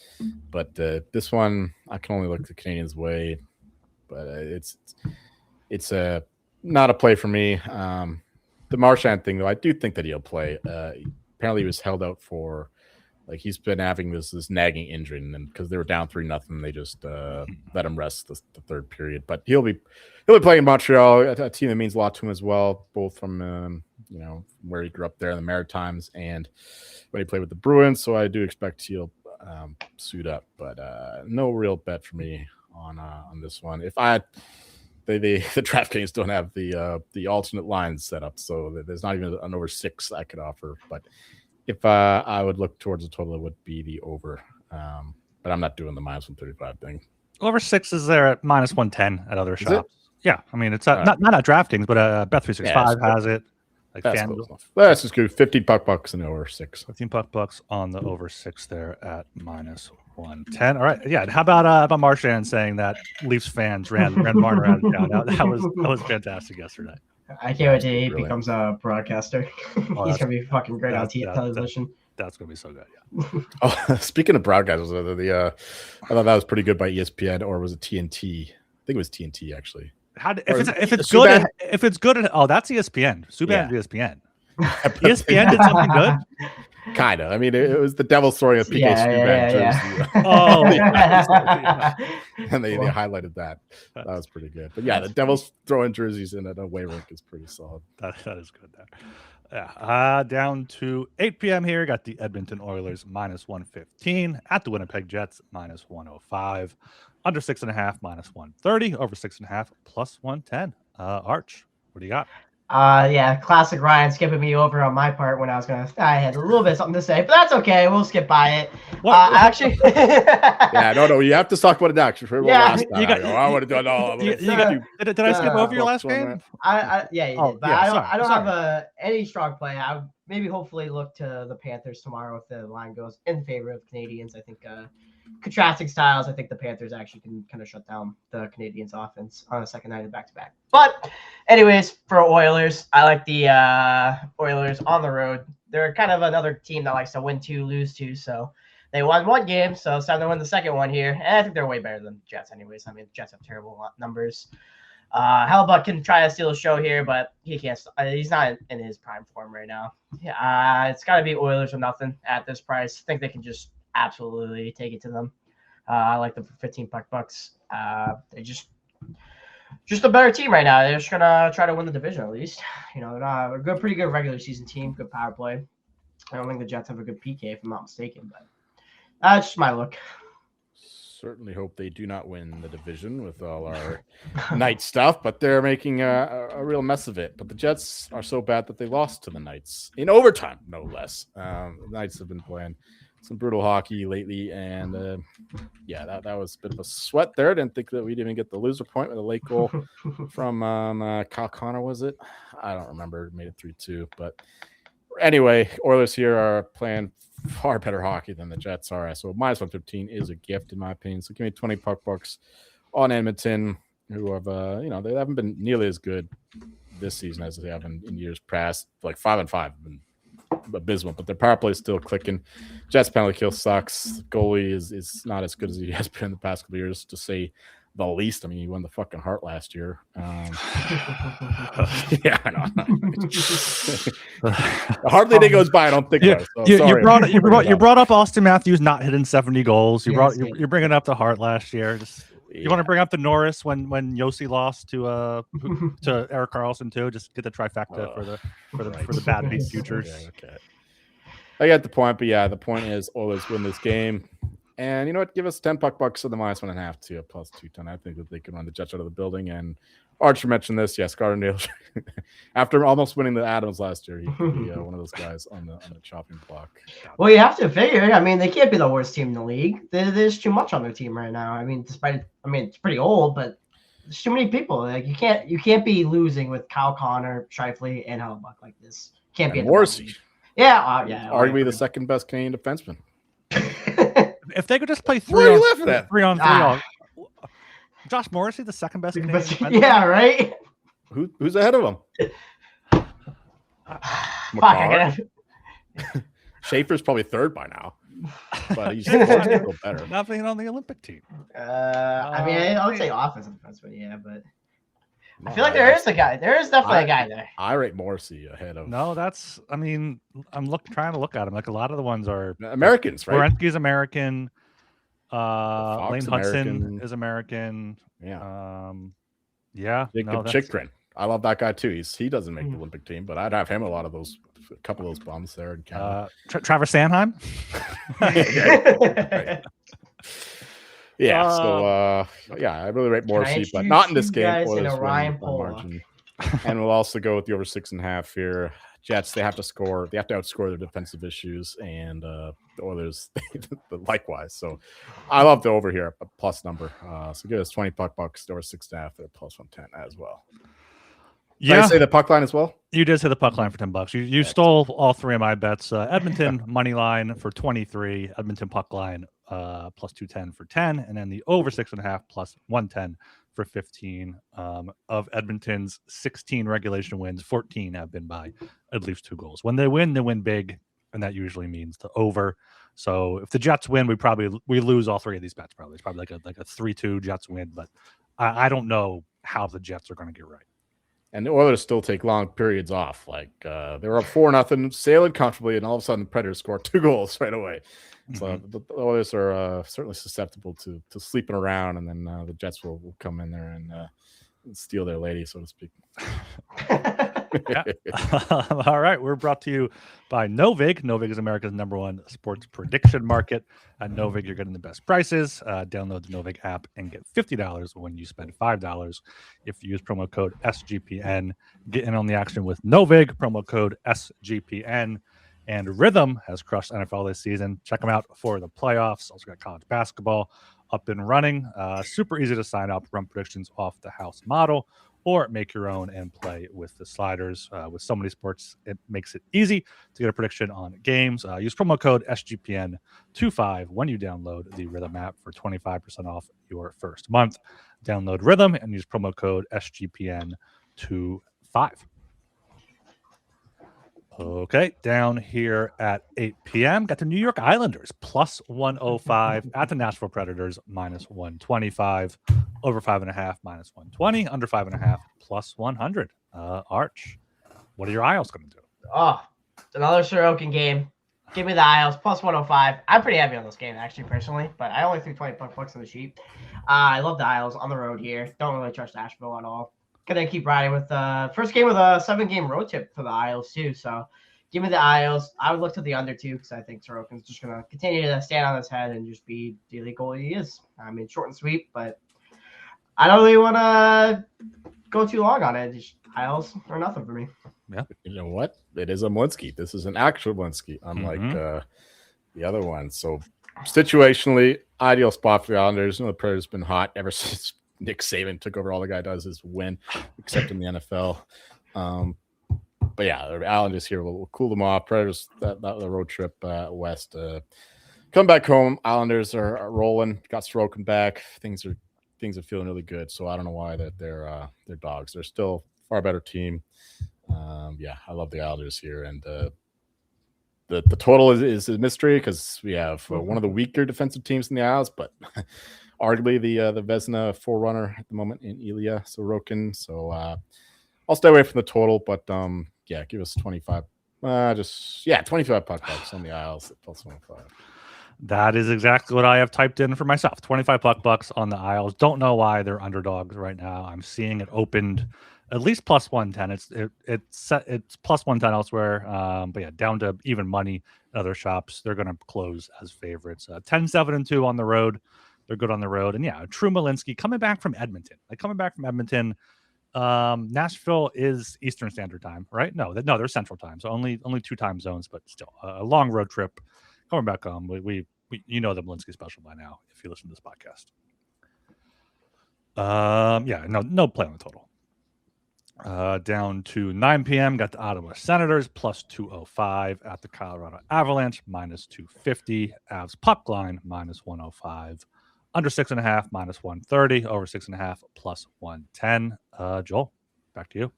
But this one, I can only look the Canadiens' way. But it's not a play for me. The Marchand thing, though, I do think that he'll play. Apparently he was held out for, he's been having this nagging injury. And then because they were down 3-0, they just let him rest the third period. But he'll be playing in Montreal, a team that means a lot to him as well, both from where he grew up there in the Maritimes and when he played with the Bruins. So I do expect he'll suit up, but no real bet for me on this one. If the DraftKings don't have the alternate lines set up, so there's not even an over 6 I could offer. But if I would look towards the total, it would be the over. But I'm not doing the -135 thing. Over 6 is there at -110 at other shops. Yeah, I mean, it's not at DraftKings, but Bet365 has it. Let's just go 15 bucks and over 6. 15 bucks on the over 6 there at -110. All right, yeah. How about Marchand saying that Leafs fans ran Martin around town? That was fantastic yesterday. I can't wait till he becomes a broadcaster. He's gonna be fucking great on television. That's gonna be so good. Yeah. Speaking of broadcasters, I thought that was pretty good by ESPN, or was it TNT? I think it was TNT actually. If it's good, that's ESPN. Subban ESPN. ESPN did something good. Kind of. I mean, it was the Devils throwing a PK Subban jersey. Oh, and they highlighted that. That was pretty good. But yeah, the Devils throwing jerseys in an away rink is pretty solid. That is good there. Yeah. Down to 8 p.m. here. Got the Edmonton Oilers -115 at the Winnipeg Jets -105. Under 6.5 -130. Over 6.5 +110. Arch, what do you got? Classic Ryan skipping me over on my part when I had a little bit of something to say, but that's okay. We'll skip by it. Actually, no, you have to talk about it next. I would have done all of it. Did I skip over your last game? You did. But I don't have any strong play. I would maybe hopefully look to the Panthers tomorrow if the line goes in favor of Canadians. I think contrasting styles. I think the Panthers actually can kind of shut down the Canadians' offense on a second night of back-to-back. But anyways, for Oilers, I like the Oilers on the road. They're kind of another team that likes to win 2, lose 2. So they won 1 game, so it's time to win the second one here. And I think they're way better than the Jets anyways. I mean, the Jets have terrible numbers. Hellebuyck can try to steal a show here, but he can't. He's not in his prime form right now. It's got to be Oilers or nothing at this price. I think they can just absolutely take it to them. I like them for 15 bucks. They're just a better team right now. They're just gonna try to win the division at least. They're not a pretty good regular season team, good power play. I don't think the Jets have a good PK if I'm not mistaken, but that's just my look. Certainly hope they do not win the division with all our Knights stuff, but they're making a real mess of it. But the Jets are so bad that they lost to the Knights in overtime, no less. The Knights have been playing brutal hockey lately, and yeah, that was a bit of a sweat there. Didn't think that we'd even get the loser point with a late goal from Kyle Connor, was it? I don't remember. Made it 3-2, but anyway, Oilers here are playing far better hockey than the Jets are. So minus 115 is a gift in my opinion. So give me 20 puck bucks on Edmonton, who have they haven't been nearly as good this season as they have in years past. Like 5-5 have been abysmal, but their power play is still clicking. Jets penalty kill sucks. Goalie is not as good as he has been in the past couple of years, to say the least. I mean, he won the fucking Hart last year. Yeah, I know. Hardly a day goes by I don't think about it. So you brought up Austin Matthews not hitting 70 goals. You're bringing up the Hart last year. You want to bring up the Norris when Yossi lost to Erik Karlsson too? Just get the trifecta for the bad beat futures. Okay. I get the point, but yeah, the point is Oilers win this game. And you know what? Give us 10 puck bucks to the minus 1.5 to plus 210. I think that they can run the Jets out of the building. And Archer mentioned this. Yes, Gardendale, after almost winning the Adams last year, he could be one of those guys on the chopping block. Well, you have to figure. I mean, they can't be the worst team in the league. There's too much on their team right now. I mean, it's pretty old, but there's too many people. Like you can't be losing with Kyle Connor, Scheifele, and Hellebuck like this. Can't be. Morrissey. Yeah, arguably the second best Canadian defenseman. If they could just play three on three. Josh Morrissey, the second best Canadian defenseman. Yeah, right. Who's ahead of him? Schaefer's probably third by now, but he's still better. Not being on the Olympic team. I mean, I would say offensive defenseman, yeah, but I feel like there is a guy. There is definitely a guy there. I rate Morrissey ahead of. No, that's. I mean, trying to look at him. Like a lot of the ones are Americans, right? Werenski's American. Lane Hudson is American. Yeah. Jacob Chychrun. I love that guy too. He doesn't make the Olympic team, but I'd have him a couple of those bums there in Canada. Travis Sanheim. Right. Yeah. I really rate Morrissey, but not in this game. In a Ryan margin. And we'll also go with the over 6.5 here. Jets, they have to score. They have to outscore their defensive issues, and the Oilers likewise. So I love the over here, a plus number. So give us 20 puck bucks, over 6.5 at plus 110 as well. Did I say the puck line as well? You did say the puck line for $10. You stole all three of my bets. Edmonton money line for 23. Edmonton puck line plus 210 for 10, and then the over 6.5 plus 110 for 15. Of Edmonton's 16 regulation wins, 14 have been by at least 2 goals. When they win big, and that usually means the over. So if the Jets win, we lose all three of these bets. Probably it's probably like a 3-2 Jets win, but I don't know how the Jets are going to get right. And the Oilers still take long periods off. Like they were up 4-0, sailing comfortably, and all of a sudden the Predators score 2 goals right away. So the Oilers are certainly susceptible to sleeping around, and then the Jets will come in there and steal their lady, so to speak. All right, we're brought to you by Novig. Novig is America's #1 sports prediction market. At Novig, you're getting the best prices. Download the Novig app and get $50 when you spend $5 if you use promo code SGPN. Get in on the action with Novig, promo code SGPN. And Rhythm has crushed NFL this season. Check them out for the playoffs. Also got college basketball up and running. Super easy to sign up, run predictions off the house model, or make your own and play with the sliders. With so many sports, it makes it easy to get a prediction on games. Use promo code SGPN25 when you download the Rhythm app for 25% off your first month. Download Rhythm and use promo code SGPN25. Okay, down here at 8 p.m., got the New York Islanders plus 105 at the Nashville Predators minus 125, over 5.5 minus 120, under 5.5 plus 100. Arch, what are your Isles going to do? Oh, another Sorokin game. Give me the Isles plus 105. I'm pretty heavy on this game, actually, personally, but I only threw 20 bucks on the sheet. I love the Isles on the road here. Don't really trust Nashville at all. Gonna keep riding with the first game with a 7-game road trip for the Isles too. So give me the Isles. I would look to the under too because I think Sorokin's just gonna continue to stand on his head and just be the elite goalie he is. I mean, short and sweet, but I don't really want to go too long on it. Just Isles or nothing for me. Yeah, you know what? It is a Mlinsky. This is an actual Mlinsky, unlike the other one. So situationally, ideal spot for the Islanders. The Predators been hot ever since Nick Saban took over. All the guy does is win, except in the NFL. But yeah, the Islanders here will cool them off. Predators, that the road trip west. Come back home. Islanders are rolling. Got Sorokin back. Things are feeling really good. So I don't know why they're dogs. They're still a far better team. I love the Islanders here, and the total is a mystery because we have one of the weaker defensive teams in the Isles, but arguably the Vezina forerunner at the moment in Ilya Sorokin. So I'll stay away from the total, but give us 25. 25 puck bucks on the Isles at plus 105. That is exactly what I have typed in for myself. 25 puck bucks on the Isles. Don't know why they're underdogs right now. I'm seeing it opened at least plus 110. It's plus 110 elsewhere. But yeah, down to even money in other shops. They're going to close as favorites. 10-7-2 on the road. They're good on the road. And yeah, True Malinsky coming back from Edmonton. Nashville is Eastern Standard Time, right? No, they're Central Time. So only 2 time zones, but still a long road trip. Coming back home, we you know the Malinsky special by now if you listen to this podcast. No play on the total. Down to 9 p.m. Got the Ottawa Senators plus 205 at the Colorado Avalanche minus 250. Avs puck line minus 105. Under 6.5 minus 130. Over 6.5 plus 110. Joel, back to you.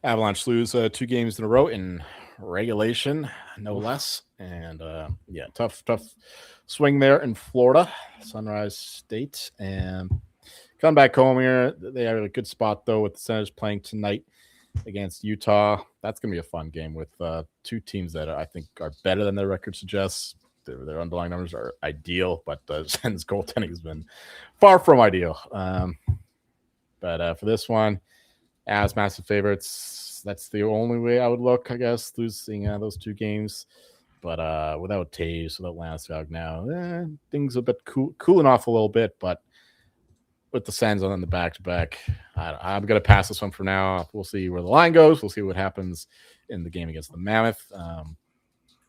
Avalanche lose 2 games in a row in regulation, no less. And tough swing there in Florida, Sunrise State. And come back home here. They have a good spot though with the Senators playing tonight against Utah. That's gonna be a fun game with 2 teams that I think are better than their record suggests. Their underlying numbers are ideal, but Sen's goaltending has been far from ideal. But for this one, as massive favorites, that's the only way I would look, I guess, losing those 2 games. But without Taves, without Landeskog now, things are a bit cooling off a little bit. But with the Sens on the back-to-back, I'm going to pass this one for now. We'll see where the line goes. We'll see what happens in the game against the Mammoth.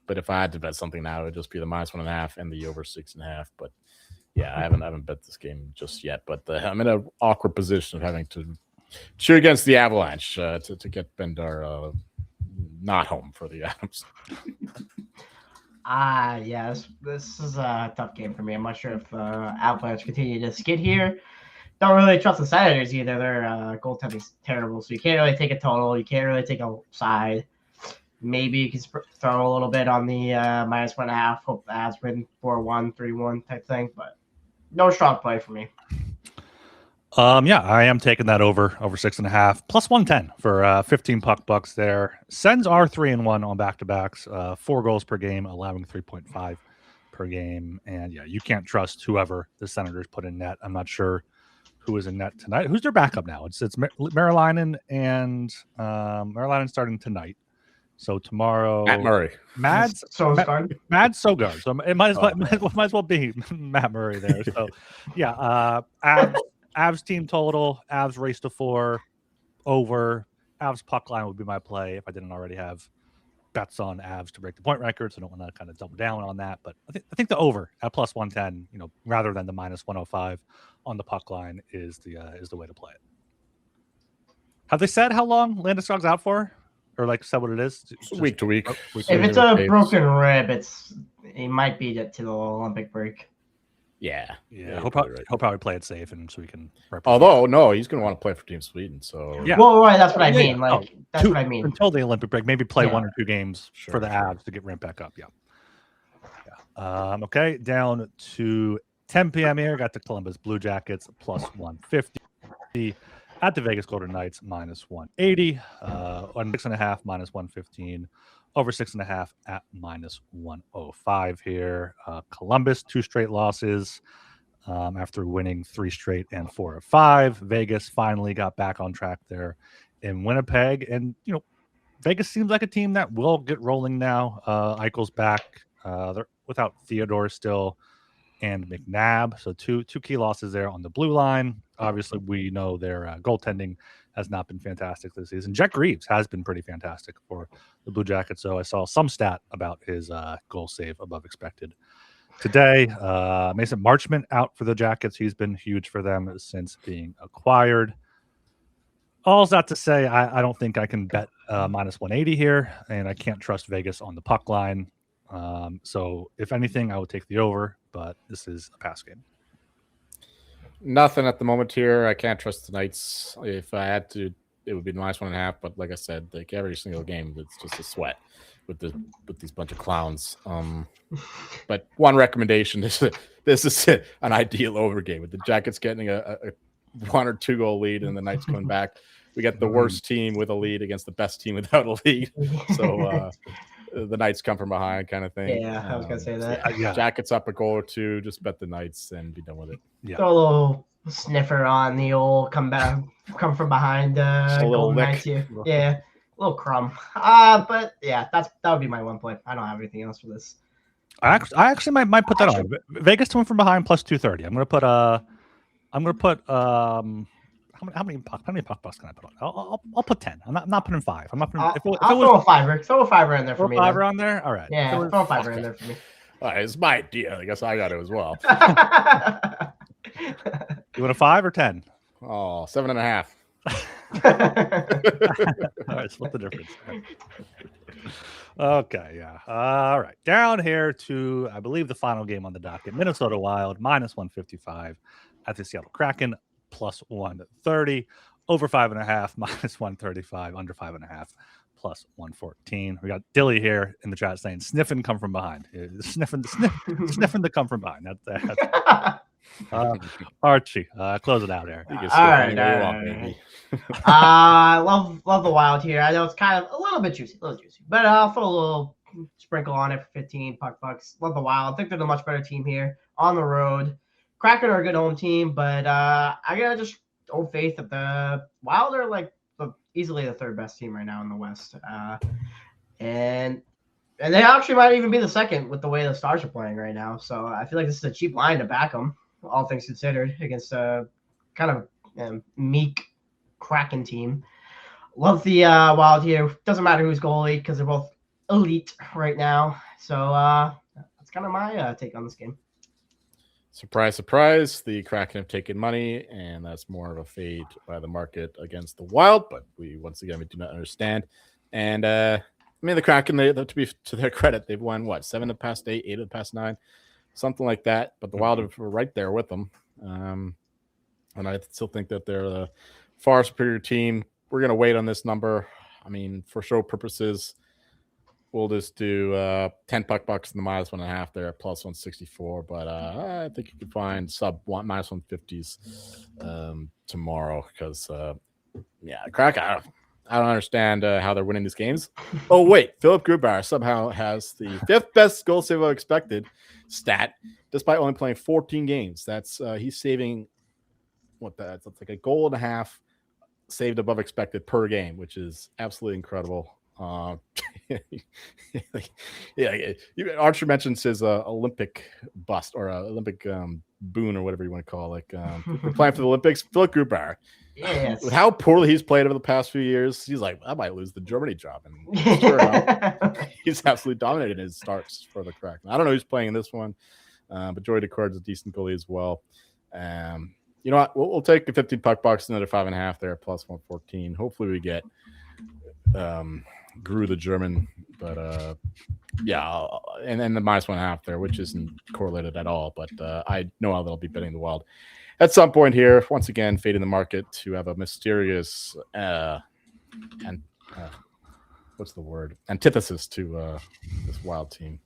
But if I had to bet something now, it would just be the minus 1.5 and the over 6.5. But yeah, I haven't bet this game just yet. But I'm in an awkward position of having to cheer against the Avalanche to get Bendar not home for the Adams. Yes, this is a tough game for me. I'm not sure if Avalanche continue to skid here. Don't really trust the Senators either. Their goaltending's terrible, so you can't really take a total. You can't really take a side. Maybe you can throw a little bit on the minus 1.5. Hope the Avs win 4-1, 3-1 type thing, but no strong play for me. I am taking that over 6.5 plus 110 for 15 puck bucks there. Sens are 3-1 on back-to-backs, 4 goals per game, allowing 3.5 per game. And yeah, you can't trust whoever the Senators put in net. I'm not sure who is in net tonight. Who's their backup now? It's Marilainen, and Marilainen starting tonight. So tomorrow, Matt Murray. Mads Sogard. So it might as well be Matt Murray there. So yeah, Avs team total, Avs race to 4, over. Avs puck line would be my play if I didn't already have bets on Avs to break the point record. So I don't want to kind of double down on that. But I think the over at plus 110, rather than the minus 105 on the puck line is the way to play it. Have they said how long Landeskog's out for? Or said what it is? Just week to week. If it's a broken rib, it might be to the Olympic break. Yeah. He'll probably play it safe, and so we can. Although no, he's going to want to play for Team Sweden. So yeah. Well, right, that's what I mean. That's what I mean. Until the Olympic break, maybe play 1 or 2 games for the Avs to get ramped back up. Yeah. Okay, down to 10 p.m. here. Got the Columbus Blue Jackets plus 150. At the Vegas Golden Knights minus 180. On 6.5 minus 115. Over 6.5 at minus 105 here. Columbus, 2 straight losses after winning 3 straight and 4 of 5. Vegas finally got back on track there in Winnipeg. And, Vegas seems like a team that will get rolling now. Eichel's back. They're without Theodore still. and McNabb. So two key losses there on the blue line. Obviously, we know their goaltending has not been fantastic this season. Jack Reeves has been pretty fantastic for the Blue Jackets. So I saw some stat about his goal save above expected today. Mason Marchment out for the Jackets. He's been huge for them since being acquired. All's that to say, I don't think I can bet minus 180 here, and I can't trust Vegas on the puck line. So if anything, I would take the over, but this is a pass game. Nothing at the moment here. I can't trust the Knights. If I had to, it would be minus 1.5. But like I said, like every single game, it's just a sweat with these bunch of clowns. But one recommendation is this is an ideal over game with the Jackets getting a 1 or 2 goal lead and the Knights coming back. We get the worst team with a lead against the best team without a lead. So the Knights come from behind kind of thing. Yeah, I was going to say that. Yeah. Jackets up a goal or 2, just bet the Knights and be done with it. Yeah. Throw a little sniffer on the old come from behind Golden Knights here. Yeah, a little crumb. But yeah, that would be my 1 point. I don't have anything else for this. I actually might put that on. Vegas to win from behind plus 230. I'm gonna put how many puck bucks can I put on? I'll put 10. I'm not putting 5. I'm not putting. I'll throw a fiver. Throw a fiver in there for me. Fiver on there. All right. Yeah, throw a fiver in there for me. All right, it's my idea. I guess I got it as well. You want a 5 or 10? Oh, 7.5. All right, split the difference. Okay, yeah. All right. Down here to, I believe, the final game on the docket. Minnesota Wild, minus 155 at the Seattle Kraken, plus 130. Over 5.5, minus 135. Under 5.5, plus 114. We got Dilly here in the chat saying, sniffing come from behind. Sniffing to come from behind. That's Archie, close it out there. You can All right. I love the Wild here. I know it's kind of a little bit juicy, but I'll throw a little sprinkle on it for 15 puck bucks. Love the Wild. I think they're the much better team here on the road. Kraken are a good home team, but I gotta just old faith that the Wild are like easily the third best team right now in the West, and they actually might even be the second with the way the Stars are playing right now. So I feel like this is a cheap line to back them, all things considered, against a kind of meek Kraken team. Love the Wild here. Doesn't matter who's goalie because they're both elite right now. So that's kind of my take on this game. Surprise, surprise. The Kraken have taken money, and that's more of a fade by the market against the Wild. But we do not understand. And I mean, the Kraken, to their credit, they've won 7 of the past 8, 8 of the past 9, something like that. But the Wild are right there with them. And I still think that they're the far superior team. We're going to wait on this number. I mean, for show purposes, we'll just do 10 puck bucks in the minus 1.5 there at plus 164. But I think you can find minus 150s tomorrow because, Kraken, I don't understand how they're winning these games. Oh, wait. Philip Grubauer somehow has the 5th best goal save expected stat, despite only playing 14 games. That's he's saving that's like a goal and a half saved above expected per game, which is absolutely incredible. Archer mentions his Olympic bust or Olympic boon or whatever you want to call it. We're playing for the Olympics. Philip Grubauer. Yes. With how poorly he's played over the past few years, he's like, I might lose the Germany job. And sure enough, he's absolutely dominated his starts for the Kraken. I don't know who's playing in this one, but Joey Decord's a decent goalie as well. You know what? We'll take a 15 puck box, another 5.5 there, plus 114. Hopefully we get Gru the German, but and then the minus 1.5 there, which isn't correlated at all. But I know how they'll be betting the Wild at some point here. Once again, fading the market to have a mysterious antithesis to this Wild team.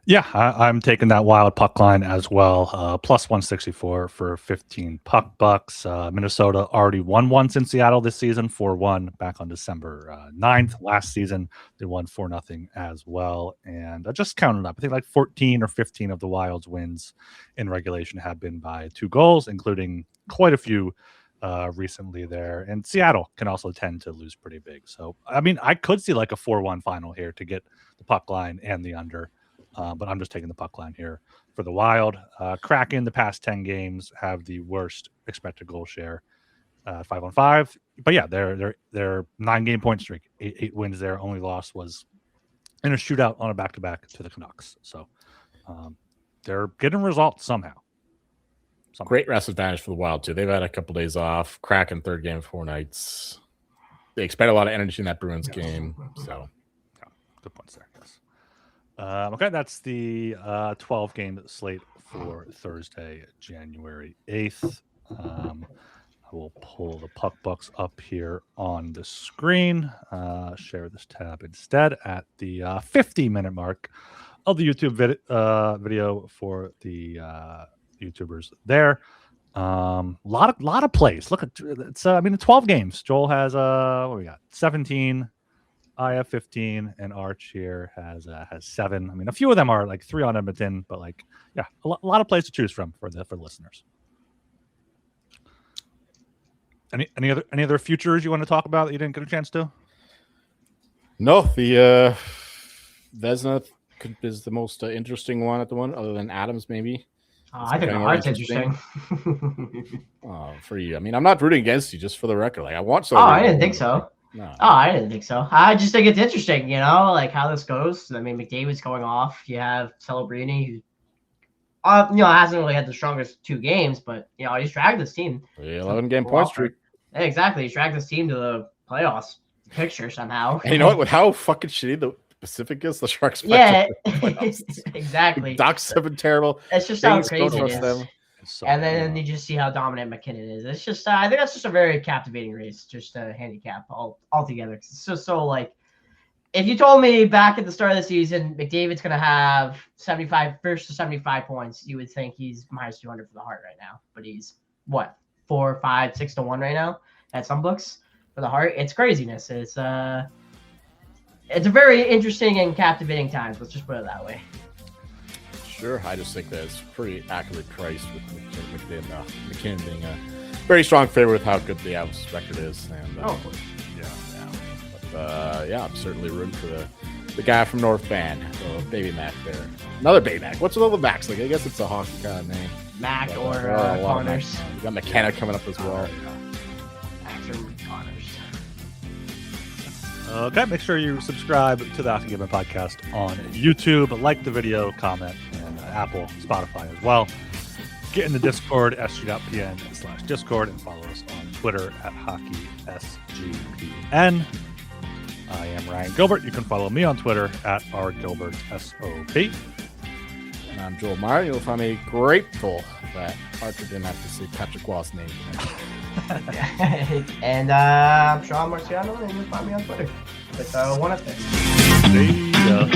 Yeah, I'm taking that Wild puck line as well. Plus 164 for 15 puck bucks. Minnesota already won once in Seattle this season, 4-1 back on December 9th. Last season, they won 4-0 as well. And I just counted up. I think like 14 or 15 of the Wild's wins in regulation have been by 2 goals, including quite a few recently there. And Seattle can also tend to lose pretty big. So, I mean, I could see like a 4-1 final here to get the puck line and the under. But I'm just taking the puck line here for the Wild. Kraken, the past 10 games, have the worst expected goal share, 5-on-5. But yeah, they're 9-game point streak, 8 wins there. Only loss was in a shootout on a back-to-back to the Canucks. So they're getting results somehow. Great rest advantage for the Wild, too. They've had a couple days off. Kraken, 3rd game, 4 nights. They expect a lot of energy in that Bruins game. So, yeah, good points there. Yes. Okay, that's the 12-game slate for Thursday, January 8th. I will pull the puck bucks up here on the screen. Share this tab instead at the 50-minute mark of the YouTube video for the YouTubers there. Lot of plays. Look at it's. 12 games. Joel has what we got? 17. I have 15, and Arch here has 7. I mean, a few of them are like 3 on Edmonton, but like, yeah, a lot of plays to choose from for the listeners. Any other futures you want to talk about that you didn't get a chance to? No, the Vezina is the most interesting one at the one, other than Adams maybe. I think Art's interesting. For you. I mean, I'm not rooting against you, just for the record. Like, I want so. I didn't think so. No. I didn't think so. I just think it's interesting, like how this goes. I mean, McDavid's going off. You have Celebrini, who, hasn't really had the strongest 2 games, but he's dragged this team. 11-game point streak. Yeah, exactly. He's dragged this team to the playoffs picture somehow. And you know what? With how fucking shitty the Pacific is, the Sharks. Yeah, exactly. Doc's have been terrible. It's just how crazy it is. So, and then you just see how dominant McKinnon is. It's just, I think that's just a very captivating race, just a handicap altogether. It's just so, like, if you told me back at the start of the season, McDavid's going to have 75 points, you would think he's minus 200 for the Hart right now. But he's, 4, 5, 6 to 1 right now at some books for the Hart. It's craziness. It's a very interesting and captivating times. Let's just put it that way. Sure, I just think that it's pretty accurately priced with McKinnon being a very strong favorite with how good the Avs record is. And I'm certainly rooting for the guy from North Van, Baby Mac there. Another Baby Mac. What's with all the Macs? Like, I guess it's a hockey kind of name. Mac or Connors. You got McKenna coming up as well. Max or Connors. Okay, make sure you subscribe to the Hockey Given podcast on YouTube, like the video, comment, and Apple, Spotify as well. Get in the Discord, sg.pn/Discord, and follow us on Twitter at HockeySGPN. I am Ryan Gilbert. You can follow me on Twitter at rgilbertsop. And I'm Joel Meyer. You'll find me grateful that Archer didn't have to say Patrick Wall's name. And I'm Sean Marciano, and you'll find me on Twitter with one up there. See ya.